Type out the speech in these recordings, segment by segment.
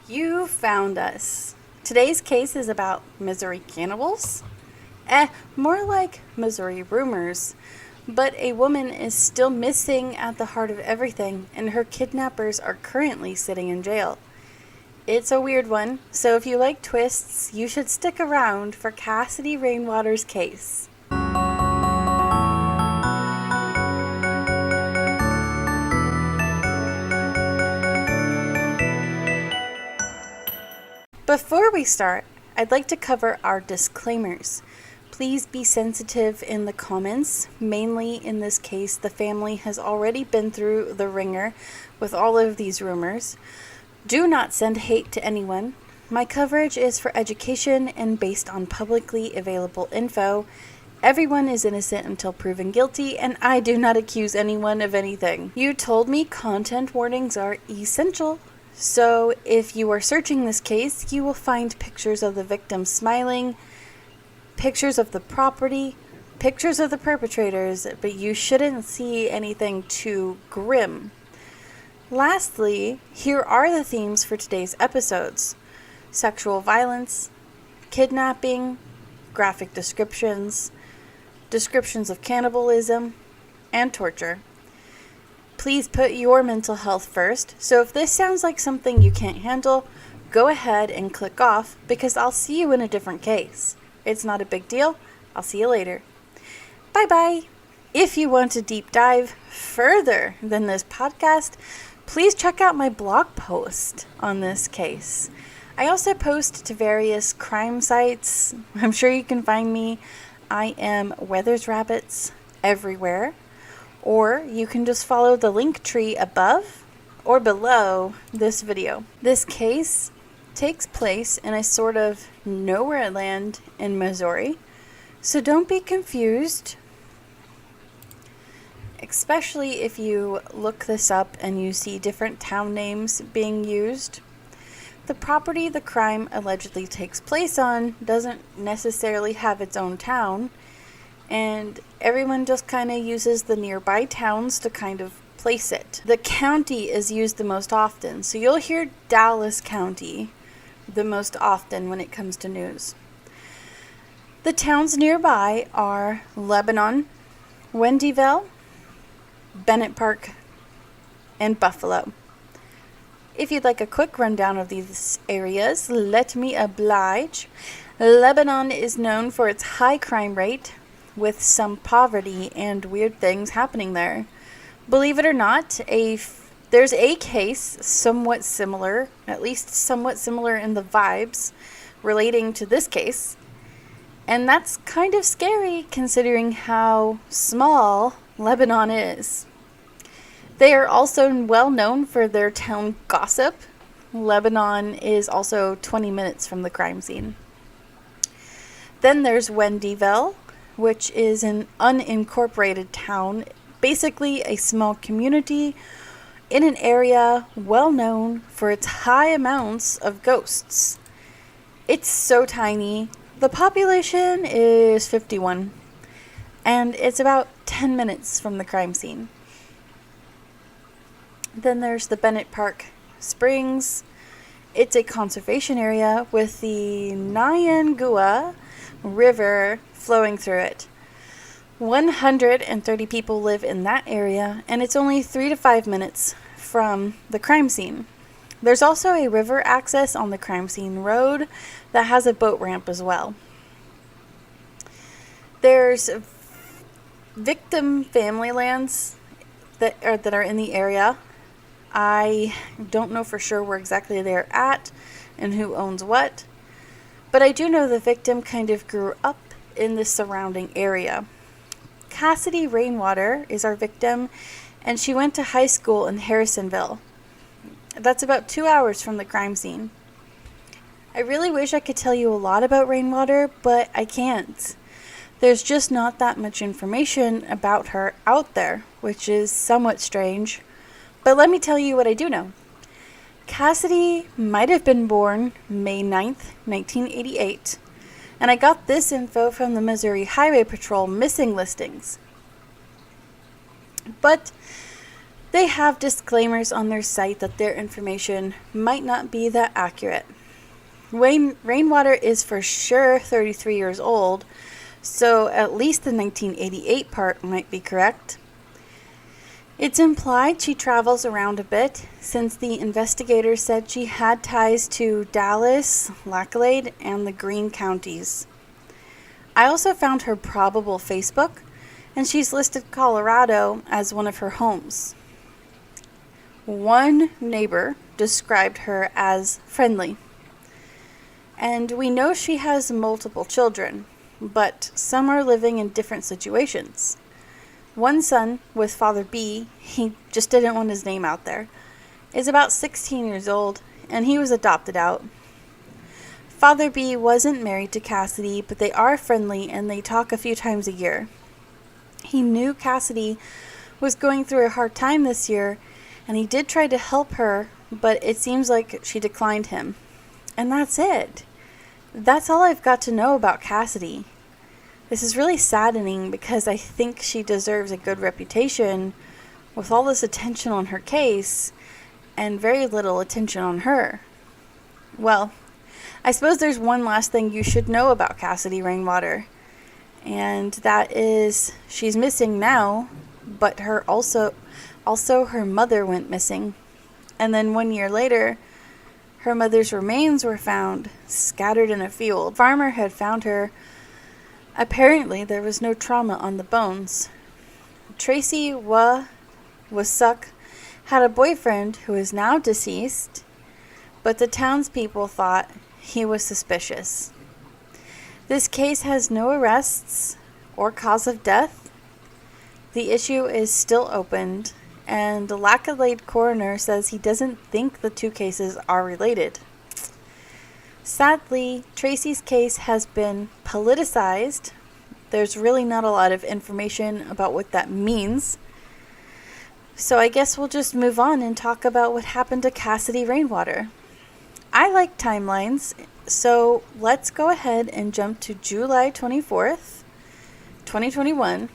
You found us. Today's case is about Missouri cannibals. More like Missouri rumors. But a woman is still missing at the heart of everything, and her kidnappers are currently sitting in jail. It's a weird one, so if you like twists, you should stick around for Cassidy Rainwater's case. Before we start, I'd like to cover our disclaimers. Please be sensitive in the comments. Mainly in this case, the family has already been through the ringer with all of these rumors. Do not send hate to anyone. My coverage is for education and based on publicly available info. Everyone is innocent until proven guilty, and I do not accuse anyone of anything. You told me content warnings are essential. So if you are searching this case, you will find pictures of the victim smiling, pictures of the property, pictures of the perpetrators, but you shouldn't see anything too grim. Lastly, here are the themes for today's episodes: sexual violence, kidnapping, graphic descriptions, descriptions of cannibalism, and torture. Please put your mental health first, so if this sounds like something you can't handle, go ahead and click off because I'll see you in a different case. It's not a big deal. I'll see you later. Bye-bye. If you want to deep dive further than this podcast, please check out my blog post on this case. I also post to various crime sites. I'm sure you can find me. I am WeathersRabbits everywhere. Or you can just follow the link tree above or below this video. This case takes place in a sort of nowhere land in Missouri, so don't be confused, especially if you look this up and you see different town names being used. The property the crime allegedly takes place on doesn't necessarily have its own town, and everyone just kind of uses the nearby towns to kind of place it. The county is used the most often, so you'll hear Dallas County the most often when it comes to news. The towns nearby are Lebanon, Wendyville, Bennett Park, and Buffalo. If you'd like a quick rundown of these areas, let me oblige. Lebanon is known for its high crime rate, with some poverty and weird things happening there. Believe it or not, there's a case somewhat similar, at least somewhat similar in the vibes, relating to this case. And that's kind of scary considering how small Lebanon is. They are also well known for their town gossip. Lebanon is also 20 minutes from the crime scene. Then there's Wendyville, which is an unincorporated town, basically a small community in an area well known for its high amounts of ghosts. It's so tiny. The population is 51, and it's about 10 minutes from the crime scene. Then there's the Bennett Park Springs. It's a conservation area with the Nyangua River flowing through it. 130 people live in that area, and it's only 3 to 5 minutes from the crime scene. There's also a river access on the crime scene road that has a boat ramp as well. There's victim family lands that are in the area. I don't know for sure where exactly they're at and who owns what, but I do know the victim kind of grew up in the surrounding area. Cassidy Rainwater is our victim, and she went to high school in Harrisonville. That's about 2 hours from the crime scene. I really wish I could tell you a lot about Rainwater, but I can't. There's just not that much information about her out there, which is somewhat strange. But let me tell you what I do know. Cassidy might have been born May 9th, 1988, and I got this info from the Missouri Highway Patrol missing listings. But They have disclaimers on their site that their information might not be that accurate. Rainwater is for sure 33 years old, so at least the 1988 part might be correct. It's implied she travels around a bit, since the investigators said she had ties to Dallas, Laclede, and the Greene counties. I also found her probable Facebook, and she's listed Colorado as one of her homes. One neighbor described her as friendly. And we know she has multiple children, but some are living in different situations. One son with Father B, he just didn't want his name out there, is about 16 years old, and he was adopted out. Father B wasn't married to Cassidy, but they are friendly and they talk a few times a year. He knew Cassidy was going through a hard time this year, and he did try to help her, but it seems like she declined him. And that's it. That's all I've got to know about Cassidy. This is really saddening because I think she deserves a good reputation with all this attention on her case and very little attention on her. Well, I suppose there's one last thing you should know about Cassidy Rainwater, and that is she's missing now, but also her mother went missing. And then 1 year later, her mother's remains were found scattered in a field. A farmer had found her. Apparently, there was no trauma on the bones. Tracy Wasuk had a boyfriend who is now deceased, but the townspeople thought he was suspicious. This case has no arrests or cause of death. The issue is still opened, and the Laclede coroner says he doesn't think the two cases are related. Sadly, Tracy's case has been politicized. There's really not a lot of information about what that means. So I guess we'll just move on and talk about what happened to Cassidy Rainwater. I like timelines, so let's go ahead and jump to July 24th, 2021.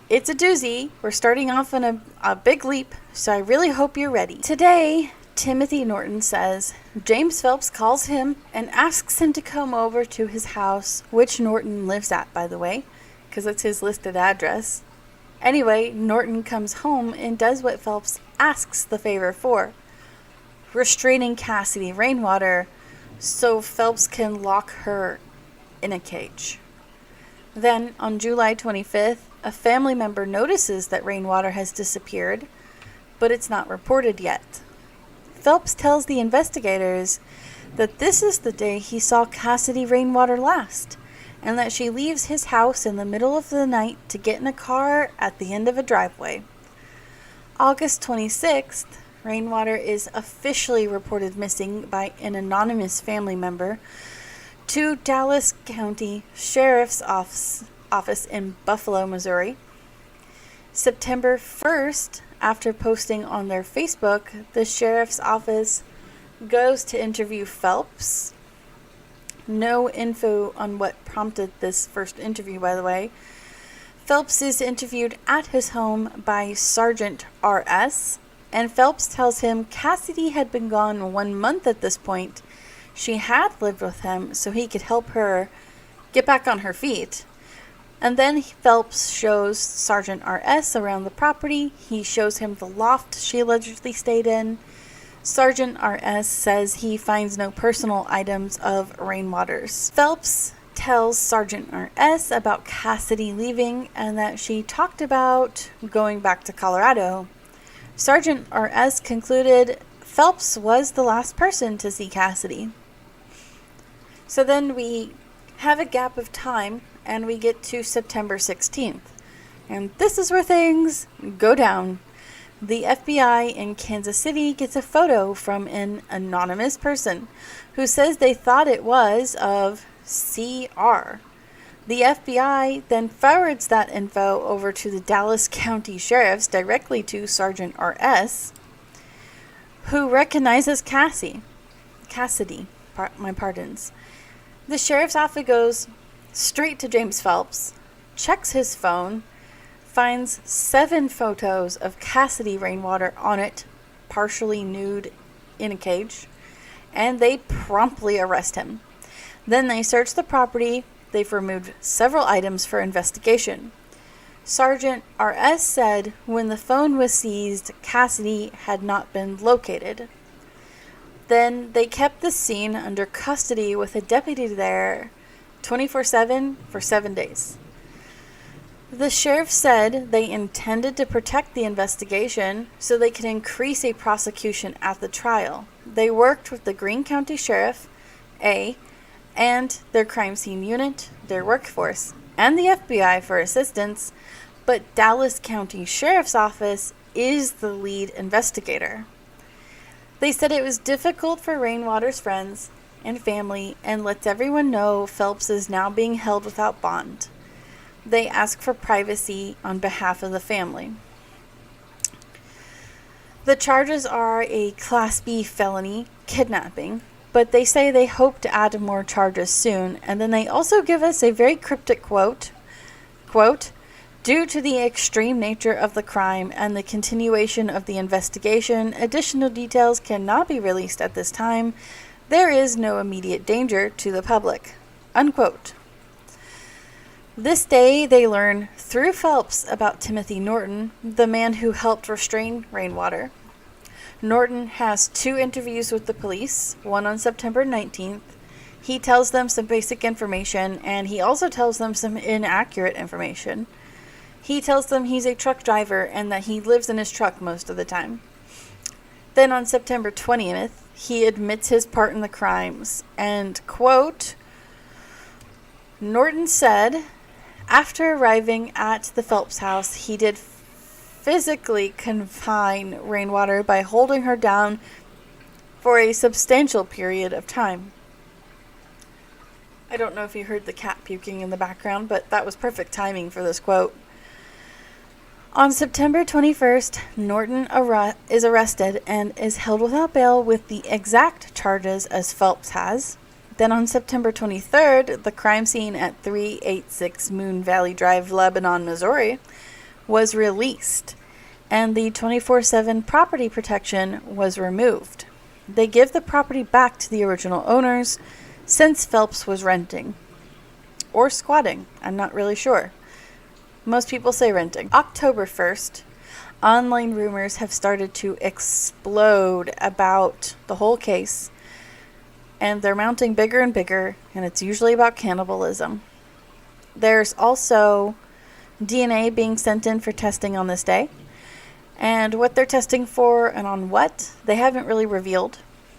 It's a doozy. We're starting off on a big leap, so I really hope you're ready. Today, Timothy Norton says James Phelps calls him and asks him to come over to his house, which Norton lives at, by the way, because it's his listed address. Anyway, Norton comes home and does what Phelps asks the favor for, restraining Cassidy Rainwater so Phelps can lock her in a cage. Then, on July 25th, a family member notices that Rainwater has disappeared, but it's not reported yet. Phelps tells the investigators that this is the day he saw Cassidy Rainwater last, and that she leaves his house in the middle of the night to get in a car at the end of a driveway. August 26th, Rainwater is officially reported missing by an anonymous family member to Dallas County Sheriff's Office in Buffalo, Missouri. September 1st, after posting on their Facebook, the sheriff's office goes to interview Phelps. No info on what prompted this first interview, by the way. Phelps is interviewed at his home by Sergeant R.S., and Phelps tells him Cassidy had been gone 1 month at this point. She had lived with him so he could help her get back on her feet. And then Phelps shows Sergeant R.S. around the property. He shows him the loft she allegedly stayed in. Sergeant R.S. says he finds no personal items of Rainwater's. Phelps tells Sergeant R.S. about Cassidy leaving and that she talked about going back to Colorado. Sergeant R.S. concluded Phelps was the last person to see Cassidy. So then we have a gap of time and we get to September 16th. And this is where things go down. The FBI in Kansas City gets a photo from an anonymous person who says they thought it was of CR. The FBI then forwards that info over to the Dallas County Sheriff's directly to Sergeant R.S., who recognizes Cassidy. My pardons. The sheriff's office goes straight to James Phelps, checks his phone, finds 7 photos of Cassidy Rainwater on it, partially nude in a cage, and they promptly arrest him. Then they search the property. They've removed several items for investigation. Sergeant R.S. said when the phone was seized, Cassidy had not been located. Then they kept the scene under custody with a deputy there 24/7 for 7 days. The sheriff said they intended to protect the investigation so they could increase a prosecution at the trial. They worked with the Greene County Sheriff, and their crime scene unit, their workforce, and the FBI for assistance, but Dallas County Sheriff's Office is the lead investigator. They said it was difficult for Rainwater's friends and family and lets everyone know Phelps is now being held without bond. They ask for privacy on behalf of the family. The charges are a Class B felony, kidnapping, but they say they hope to add more charges soon, and then they also give us a very cryptic quote, "Due to the extreme nature of the crime and the continuation of the investigation, additional details cannot be released at this time. There is no immediate danger to the public." Unquote. This day they learn through Phelps about Timothy Norton, the man who helped restrain Rainwater. Norton has 2 interviews with the police, one on September 19th. He tells them some basic information, and he also tells them some inaccurate information. He tells them he's a truck driver and that he lives in his truck most of the time. Then on September 20th, he admits his part in the crimes, and, quote, Norton said, after arriving at the Phelps house, he did physically confine Rainwater by holding her down for a substantial period of time. I don't know if you heard the cat puking in the background, but that was perfect timing for this quote. On September 21st, Norton is arrested and is held without bail with the exact charges as Phelps has. Then on September 23rd, the crime scene at 386 Moon Valley Drive, Lebanon, Missouri, was released, and the 24/7 property protection was removed. They give the property back to the original owners since Phelps was renting. Or squatting, I'm not really sure. Most people say renting. October 1st, online rumors have started to explode about the whole case, and they're mounting bigger and bigger, and it's usually about cannibalism. There's also DNA being sent in for testing on this day, and what they're testing for and on what, they haven't really revealed.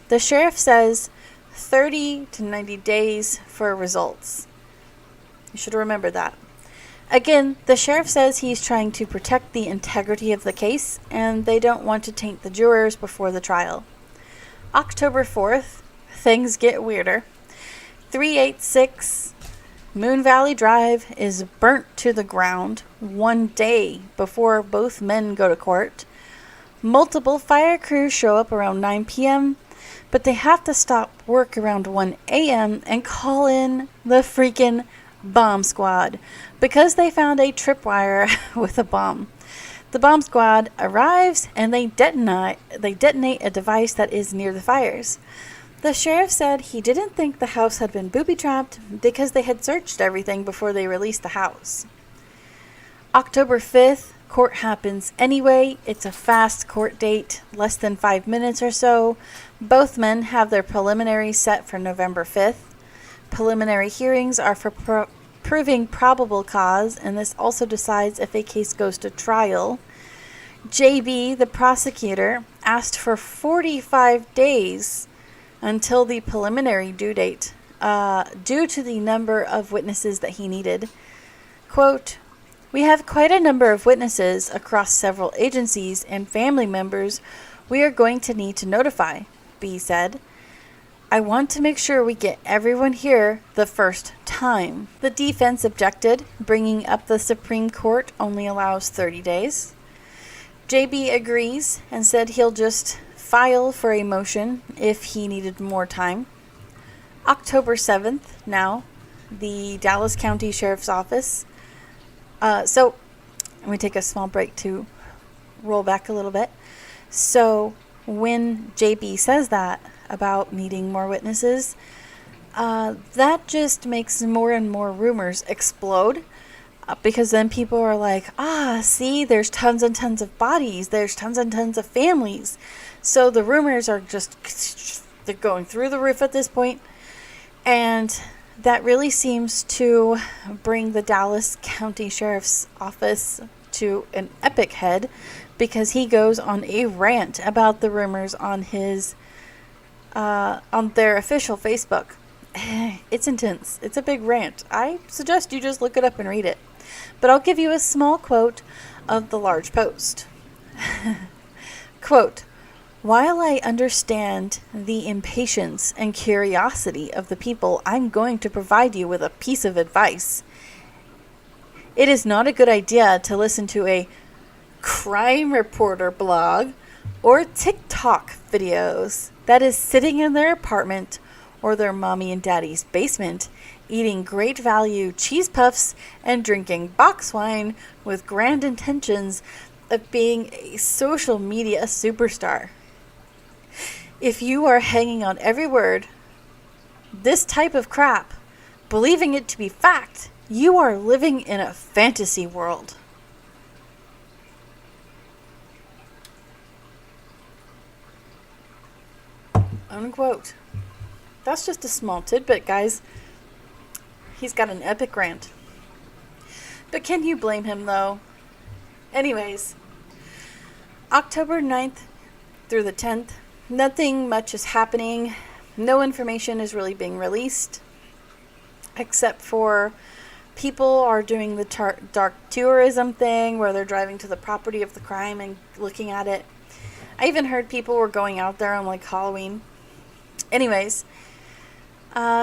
The sheriff says 30 to 90 days for results. You should remember that. Again, the sheriff says he's trying to protect the integrity of the case, and they don't want to taint the jurors before the trial. October 4th, things get weirder. 386 Moon Valley Drive is burnt to the ground 1 day before both men go to court. Multiple fire crews show up around 9 p.m., but they have to stop work around 1 a.m. and call in the freaking bomb squad because they found a tripwire with a bomb. The bomb squad arrives and they detonate a device that is near the fires. The sheriff said he didn't think the house had been booby-trapped because they had searched everything before they released the house. October 5th, court happens anyway. It's a fast court date, less than 5 minutes or so. Both men have their preliminaries set for November 5th. Preliminary hearings are for proving probable cause, and this also decides if a case goes to trial. JB, the prosecutor, asked for 45 days until the preliminary due date, due to the number of witnesses that he needed. Quote, we have quite a number of witnesses across several agencies and family members we are going to need to notify, B said. I want to make sure we get everyone here the first time. The defense objected, bringing up the Supreme Court only allows 30 days. JB agrees and said he'll just file for a motion if he needed more time. October 7th, now, the Dallas County Sheriff's Office. So, And we take a small break to roll back a little bit. So when JB says that about needing more witnesses, that just makes more and more rumors explode. Because then people are like, see, there's tons and tons of bodies. There's tons and tons of families. So the rumors are just, they're going through the roof at this point. And that really seems to bring the Dallas County Sheriff's Office to an epic head, because he goes on a rant about the rumors on his, on their official Facebook. It's intense. It's a big rant. I suggest you just look it up and read it. But I'll give you a small quote of the large post. Quote, "While I understand the impatience and curiosity of the people, I'm going to provide you with a piece of advice. It is not a good idea to listen to a crime reporter blog or TikTok videos that is sitting in their apartment or their mommy and daddy's basement, eating great value cheese puffs and drinking box wine with grand intentions of being a social media superstar. If you are hanging on every word, this type of crap, believing it to be fact, you are living in a fantasy world." Unquote. That's just a small tidbit, guys. He's got an epic rant. But can you blame him, though? Anyways, October 9th through the 10th, nothing much is happening. No information is really being released, except for people are doing the dark tourism thing where they're driving to the property of the crime and looking at it. I even heard people were going out there on like Halloween. Anyways,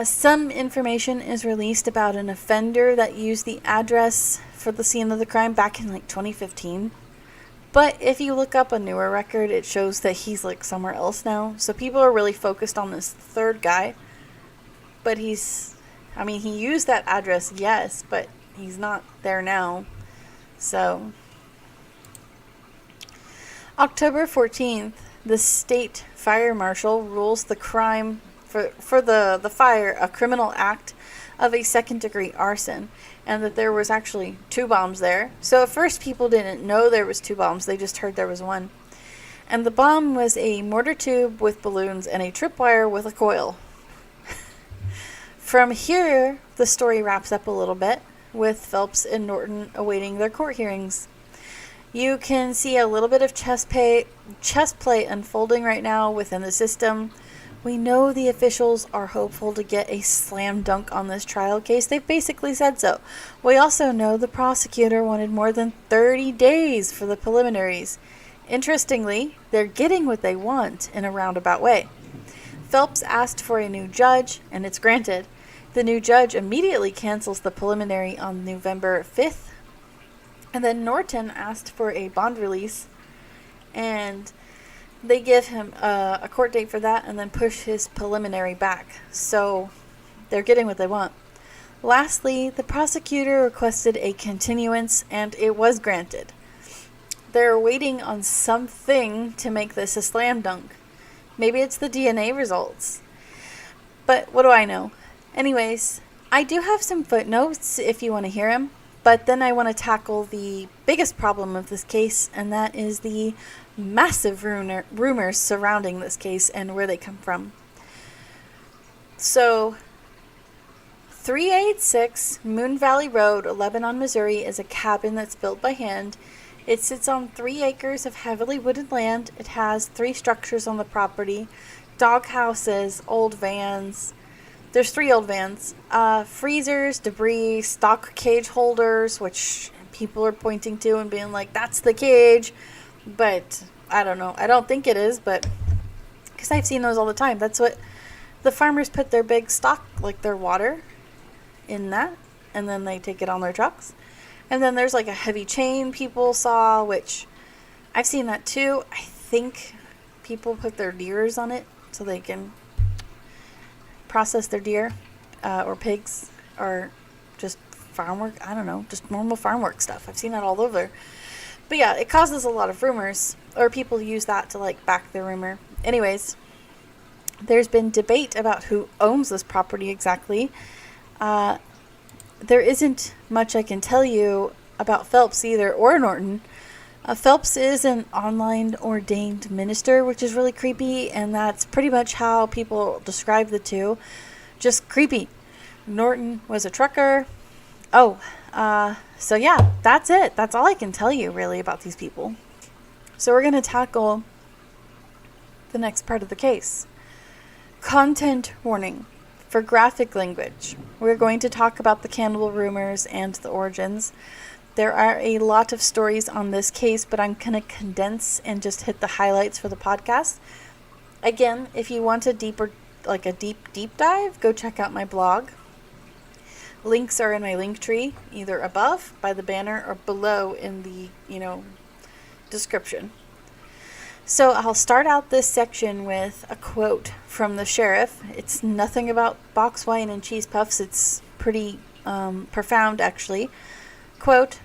some information is released about an offender that used the address for the scene of the crime back in like 2015. But if you look up a newer record, it shows that he's like somewhere else now. So people are really focused on this third guy. But he used that address, yes, but he's not there now. So, October 14th, the state fire marshal rules the crime for the fire a criminal act of a second-degree arson, and that there was actually 2 bombs there. So at first people didn't know there was 2 bombs, they just heard there was one. And the bomb was a mortar tube with balloons and a tripwire with a coil. From here, the story wraps up a little bit, with Phelps and Norton awaiting their court hearings. You can see a little bit of chess play unfolding right now within the system. We know the officials are hopeful to get a slam dunk on this trial case. They've basically said so. We also know the prosecutor wanted more than 30 days for the preliminaries. Interestingly, they're getting what they want in a roundabout way. Phelps asked for a new judge, and it's granted. The new judge immediately cancels the preliminary on November 5th. And then Norton asked for a bond release, and they give him a court date for that and then push his preliminary back. So they're getting what they want. Lastly, the prosecutor requested a continuance, and it was granted. They're waiting on something to make this a slam dunk. Maybe it's the DNA results. But what do I know? Anyways, I do have some footnotes if you want to hear them. But then I want to tackle the biggest problem of this case, and that is the massive rumors surrounding this case and where they come from. So, 386 Moon Valley Road, Lebanon, Missouri, is a cabin that's built by hand. It sits on 3 acres of heavily wooded land. It has 3 structures on the property: dog houses, old vans. There's 3 old vans, freezers, debris, stock cage holders, which people are pointing to and being like, that's the cage. But I don't know. I don't think it is, but because I've seen those all the time. That's what the farmers put their big stock, like their water, in that, and then they take it on their trucks. And then there's like a heavy chain people saw, which I've seen that too. I think people put their deers on it so they can process their deer or pigs, or just farm work. I don't know, just normal farm work stuff. I've seen that all over. But yeah, it causes a lot of rumors, or people use that to like back their rumor. Anyways, there's been debate about who owns this property exactly. There isn't much I can tell you about Phelps either, or Norton. Phelps is an online ordained minister, which is really creepy, and that's pretty much how people describe the two. Just creepy. Norton was a trucker. So yeah, that's it. That's all I can tell you really about these people. So we're going to tackle the next part of the case. Content warning for graphic language. We're going to talk about the cannibal rumors and the origins. There are a lot of stories on this case, but I'm going to condense and just hit the highlights for the podcast. Again, if you want a deep dive, go check out my blog. Links are in my link tree, either above by the banner or below in the, description. So I'll start out this section with a quote from the sheriff. It's nothing about box wine and cheese puffs. It's pretty profound, actually. Quote,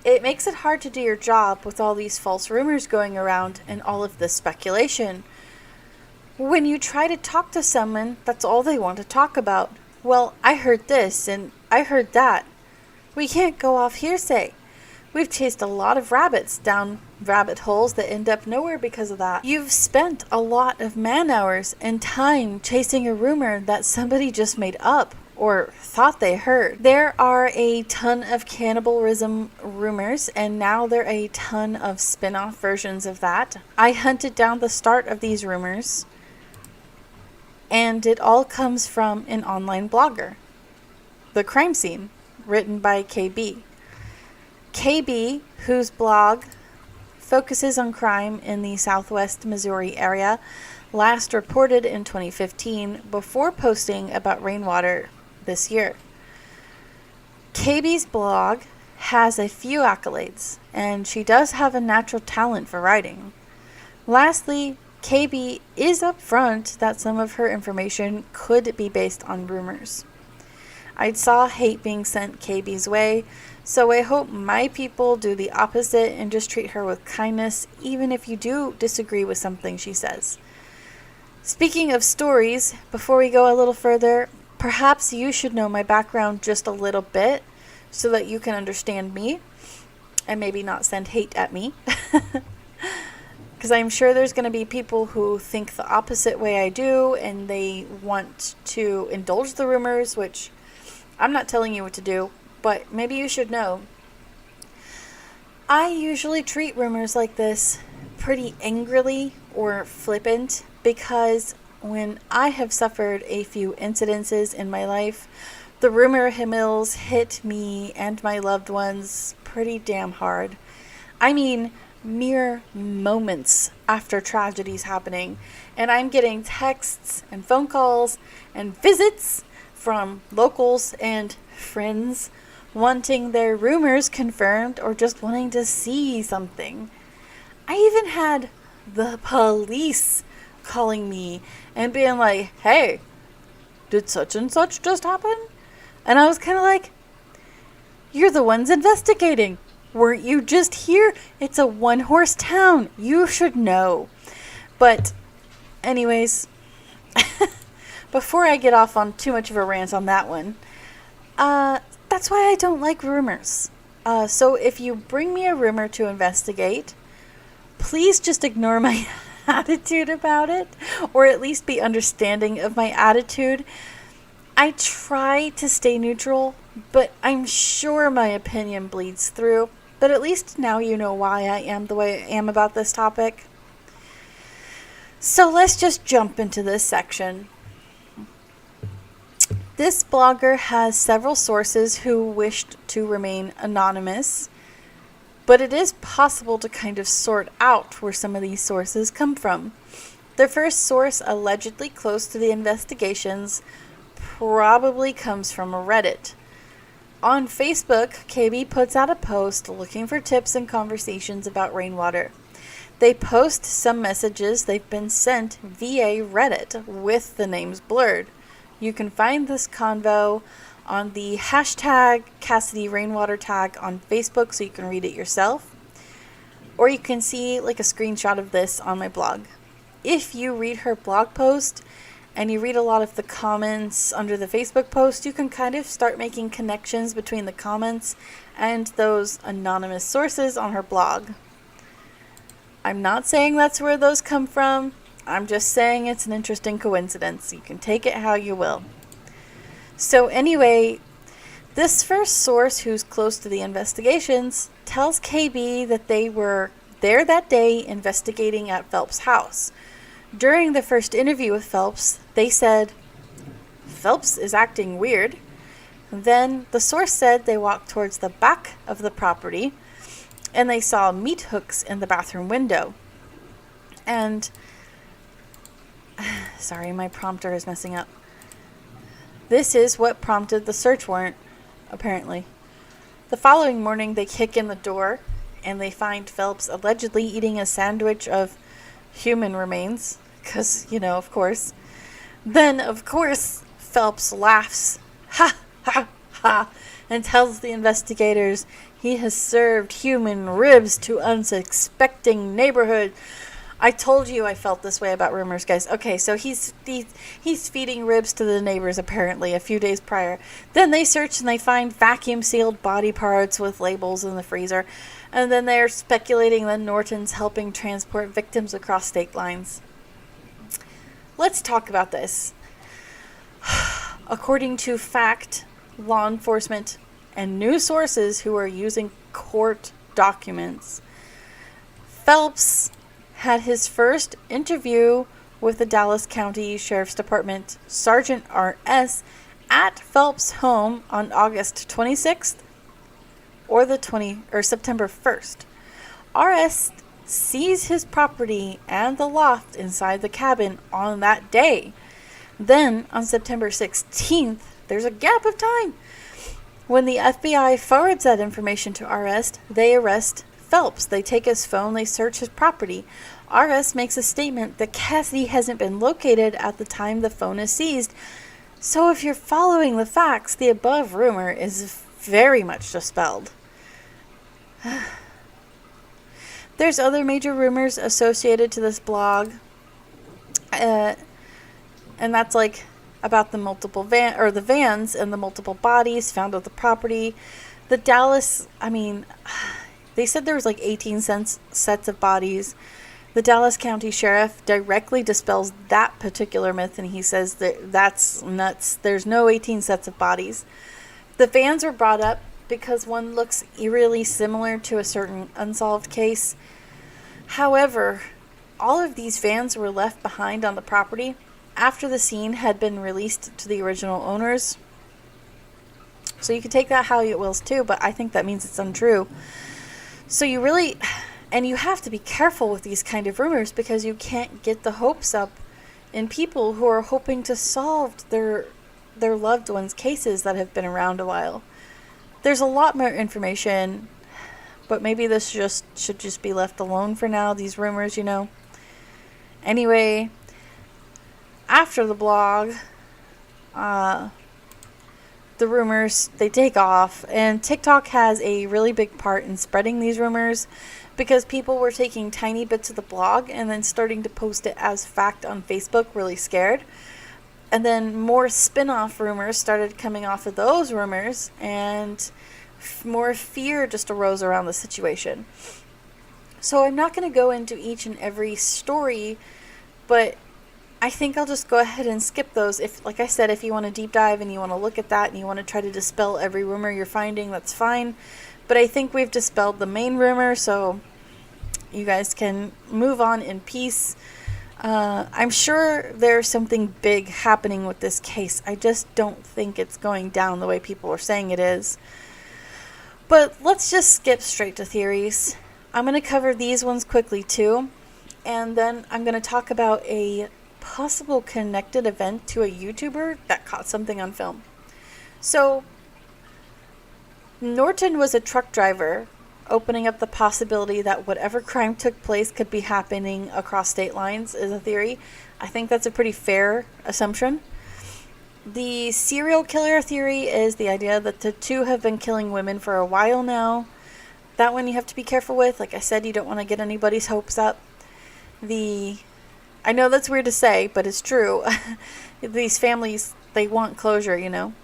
"It makes it hard to do your job with all these false rumors going around and all of this speculation. When you try to talk to someone, that's all they want to talk about. Well, I heard this and I heard that. We can't go off hearsay. We've chased a lot of rabbits down rabbit holes that end up nowhere because of that. You've spent a lot of man hours and time chasing a rumor that somebody just made up or thought they heard. There are a ton of cannibalism rumors, and now there are a ton of spin-off versions of that. I hunted down the start of these rumors, and it all comes from an online blogger, The Crime Scene, written by KB. KB, whose blog focuses on crime in the southwest Missouri area, last reported in 2015 before posting about Rainwater this year. KB's blog has a few accolades, and she does have a natural talent for writing. Lastly, KB is upfront that some of her information could be based on rumors. I saw hate being sent KB's way, so I hope my people do the opposite and just treat her with kindness, even if you do disagree with something she says. Speaking of stories, before we go a little further, perhaps you should know my background just a little bit so that you can understand me and maybe not send hate at me. Because I'm sure there's going to be people who think the opposite way I do, and they want to indulge the rumors, which I'm not telling you what to do, but maybe you should know. I usually treat rumors like this pretty angrily or flippant, because when I have suffered a few incidences in my life, the rumor mills hit me and my loved ones pretty damn hard. I mean, mere moments after tragedies happening, and I'm getting texts and phone calls and visits from locals and friends wanting their rumors confirmed or just wanting to see something. I even had the police calling me and being like, "Hey, did such and such just happen?" And I was kind of like, "You're the ones investigating. Weren't you just here? It's a one-horse town. You should know." But anyways, before I get off on too much of a rant on that one, that's why I don't like rumors. So if you bring me a rumor to investigate, please just ignore my attitude about it, or at least be understanding of my attitude. I try to stay neutral, but I'm sure my opinion bleeds through. But at least now you know why I am the way I am about this topic. So let's just jump into this section. This blogger has several sources who wished to remain anonymous, but it is possible to kind of sort out where some of these sources come from. The first source, allegedly close to the investigations, probably comes from Reddit. On Facebook, KB puts out a post looking for tips and conversations about rainwater. They post some messages they've been sent via Reddit with the names blurred. You can find this convo on the hashtag Cassidy Rainwater tag on Facebook so you can read it yourself. Or you can see like a screenshot of this on my blog. If you read her blog post and you read a lot of the comments under the Facebook post, you can kind of start making connections between the comments and those anonymous sources on her blog. I'm not saying that's where those come from. I'm just saying it's an interesting coincidence. You can take it how you will. So anyway, this first source who's close to the investigations tells KB that they were there that day investigating at Phelps' house. During the first interview with Phelps, they said, "Phelps is acting weird." Then the source said they walked towards the back of the property and they saw meat hooks in the bathroom window. And, sorry, my prompter is messing up. This is what prompted the search warrant, apparently. The following morning, they kick in the door and they find Phelps allegedly eating a sandwich of human remains, because, of course. Then, of course, Phelps laughs, ha, ha, ha, and tells the investigators he has served human ribs to unsuspecting neighborhood. I told you I felt this way about rumors, guys. Okay, so he's feeding ribs to the neighbors, apparently, a few days prior. Then they search and they find vacuum-sealed body parts with labels in the freezer. And then they're speculating that Norton's helping transport victims across state lines. Let's talk about this. According to fact, law enforcement, and news sources who are using court documents, Phelps had his first interview with the Dallas County Sheriff's Department Sergeant R.S. at Phelps' home on August 26th or September 1st. R.S. sees his property and the loft inside the cabin on that day. Then, on September 16th, there's a gap of time. When the FBI forwards that information to R.S., they arrest Phelps. They take his phone, they search his property. R.S. makes a statement that Cassidy hasn't been located at the time the phone is seized. So if you're following the facts, the above rumor is very much dispelled. There's other major rumors associated to this blog. And that's like about the multiple the vans and the multiple bodies found at the property. The Dallas, they said there was like 18 sets of bodies. The Dallas County Sheriff directly dispels that particular myth, and he says that's nuts. There's no 18 sets of bodies. The vans were brought up because one looks eerily similar to a certain unsolved case. However, all of these vans were left behind on the property after the scene had been released to the original owners. So you can take that how you will too, but I think that means it's untrue. So you have to be careful with these kind of rumors because you can't get the hopes up in people who are hoping to solve their loved ones' cases that have been around a while. There's a lot more information, but maybe this should just be left alone for now, these rumors, Anyway, after the blog, the rumors, they take off, and TikTok has a really big part in spreading these rumors because people were taking tiny bits of the blog and then starting to post it as fact on Facebook, really scared. And then more spin-off rumors started coming off of those rumors, and more fear just arose around the situation. So I'm not going to go into each and every story, but I think I'll just go ahead and skip those. If, like I said, if you want to deep dive and you want to look at that and you want to try to dispel every rumor you're finding, that's fine. But I think we've dispelled the main rumor, so you guys can move on in peace. I'm sure there's something big happening with this case. I just don't think it's going down the way people are saying it is. But let's just skip straight to theories. I'm going to cover these ones quickly too. And then I'm going to talk about a possible connected event to a YouTuber that caught something on film. So, Norton was a truck driver, opening up the possibility that whatever crime took place could be happening across state lines is a theory. I think that's a pretty fair assumption. The serial killer theory is the idea that the two have been killing women for a while now. That one you have to be careful with. Like I said, you don't want to get anybody's hopes up. I know that's weird to say, but it's true. These families, they want closure, you know.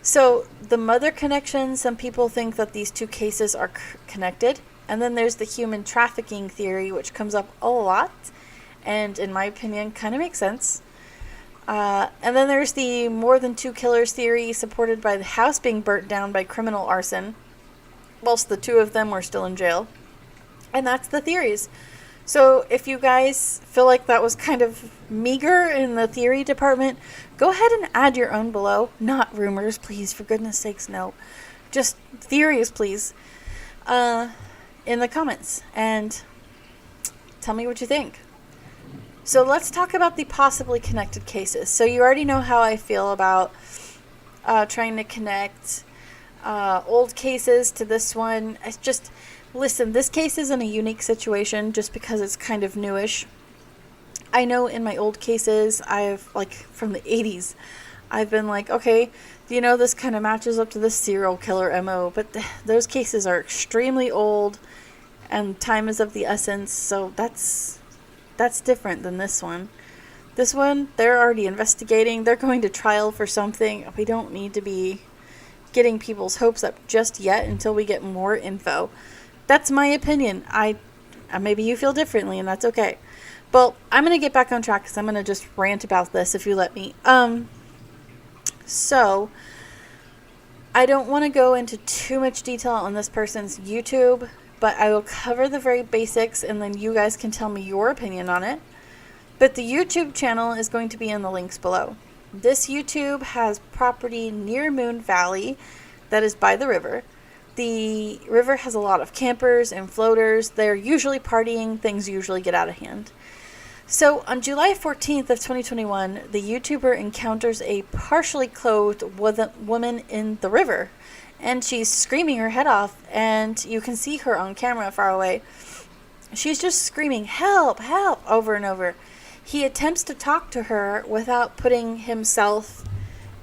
So the mother connection, some people think that these two cases are connected. And then there's the human trafficking theory, which comes up a lot. And in my opinion, kind of makes sense. And then there's the more than two killers theory, supported by the house being burnt down by criminal arson, whilst the two of them were still in jail. And that's the theories. So if you guys feel like that was kind of meager in the theory department, go ahead and add your own below. Not rumors, please, for goodness sakes, no. Just theories, please, in the comments. And tell me what you think. So let's talk about the possibly connected cases. So you already know how I feel about trying to connect old cases to this one. It's just, listen, this case is in a unique situation just because it's kind of newish. I know in my old cases, I've, like, from the 80s, I've been like, okay, you know, this kind of matches up to this serial killer MO, but those cases are extremely old and time is of the essence, so that's different than this one. This one, they're already investigating. They're going to trial for something. We don't need to be getting people's hopes up just yet until we get more info. That's my opinion. Maybe you feel differently, and that's okay. But I'm going to get back on track because I'm going to just rant about this if you let me. So, I don't want to go into too much detail on this person's YouTube, but I will cover the very basics and then you guys can tell me your opinion on it. But the YouTube channel is going to be in the links below. This YouTube has property near Moon Valley that is by the river. The river has a lot of campers and floaters. They're usually partying. Things usually get out of hand. So on July 14th of 2021, the YouTuber encounters a partially clothed woman in the river. And she's screaming her head off, and you can see her on camera far away. She's just screaming, "Help, help," over and over. He attempts to talk to her without putting himself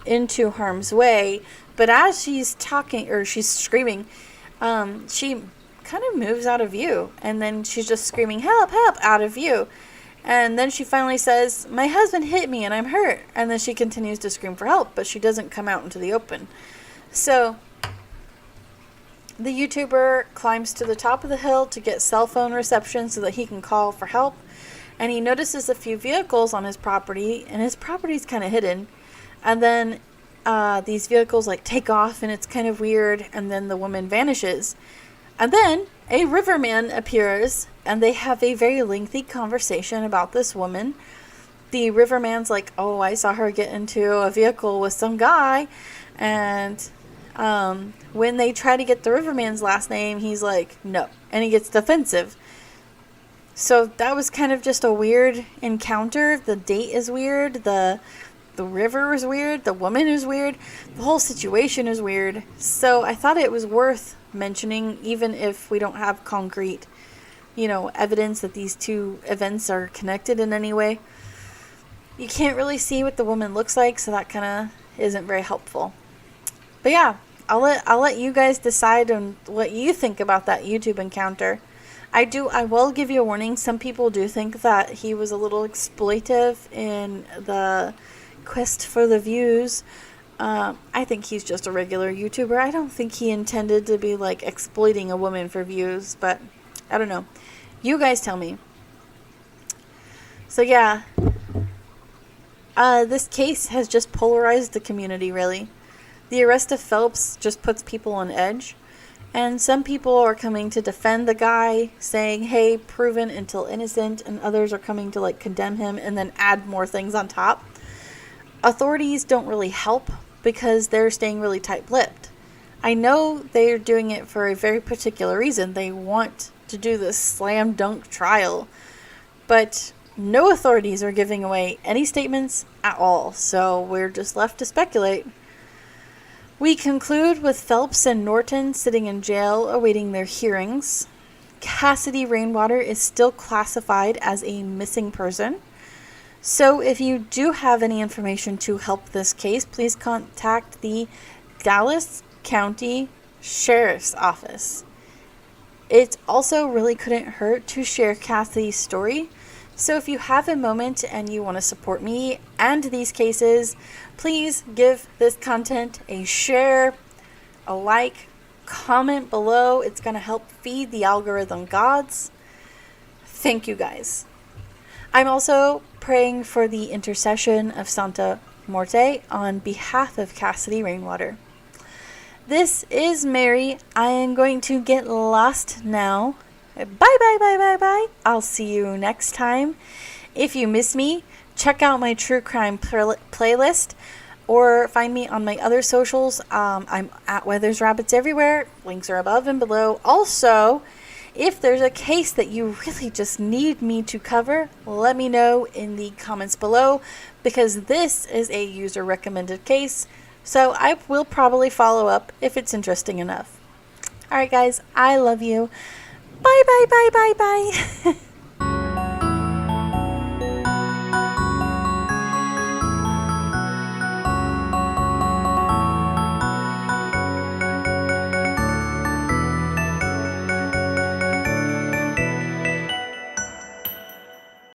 into harm's way, but as she's talking, or she's screaming, she kind of moves out of view, and then she's just screaming, "Help, help," out of view. And then she finally says, "My husband hit me and I'm hurt." And then she continues to scream for help, but she doesn't come out into the open. So the YouTuber climbs to the top of the hill to get cell phone reception so that he can call for help. And he notices a few vehicles on his property, and his property's kind of hidden. And then these vehicles like take off, and it's kind of weird. And then the woman vanishes. And then a riverman appears, and they have a very lengthy conversation about this woman. The riverman's like, "Oh, I saw her get into a vehicle with some guy." And when they try to get the riverman's last name, he's like, "No." And he gets defensive. So that was kind of just a weird encounter. The date is weird. The river is weird. The woman is weird. The whole situation is weird. So I thought it was worth mentioning, even if we don't have concrete, evidence that these two events are connected in any way. You can't really see what the woman looks like, so that kind of isn't very helpful. But yeah, I'll let you guys decide on what you think about that YouTube encounter. I will give you a warning. Some people do think that he was a little exploitive in the quest for the views. I think he's just a regular YouTuber. I don't think he intended to be like exploiting a woman for views, but I don't know. You guys tell me. So yeah, this case has just polarized the community, really. The arrest of Phelps just puts people on edge. And some people are coming to defend the guy, saying, "Hey, proven until innocent," and others are coming to like condemn him and then add more things on top. Authorities don't really help because they're staying really tight-lipped. I know they're doing it for a very particular reason. They want to do this slam dunk trial, but no authorities are giving away any statements at all, so we're just left to speculate. We conclude with Phelps and Norton sitting in jail awaiting their hearings. Cassidy Rainwater is still classified as a missing person. So if you do have any information to help this case, please contact the Dallas County Sheriff's Office. It also really couldn't hurt to share Cassidy's story. So if you have a moment and you want to support me and these cases, please give this content a share, a like, comment below. It's going to help feed the algorithm gods. Thank you guys. I'm also praying for the intercession of Santa Morte on behalf of Cassidy Rainwater. This is Mary. I am going to get lost now. Bye bye bye bye bye. I'll see you next time. If you miss me, check out my true crime playlist or find me on my other socials. I'm at WeathersRabbits everywhere. Links are above and below. Also, if there's a case that you really just need me to cover, let me know in the comments below, because this is a user recommended case, so I will probably follow up if it's interesting enough. Alright guys, I love you. Bye bye bye bye bye.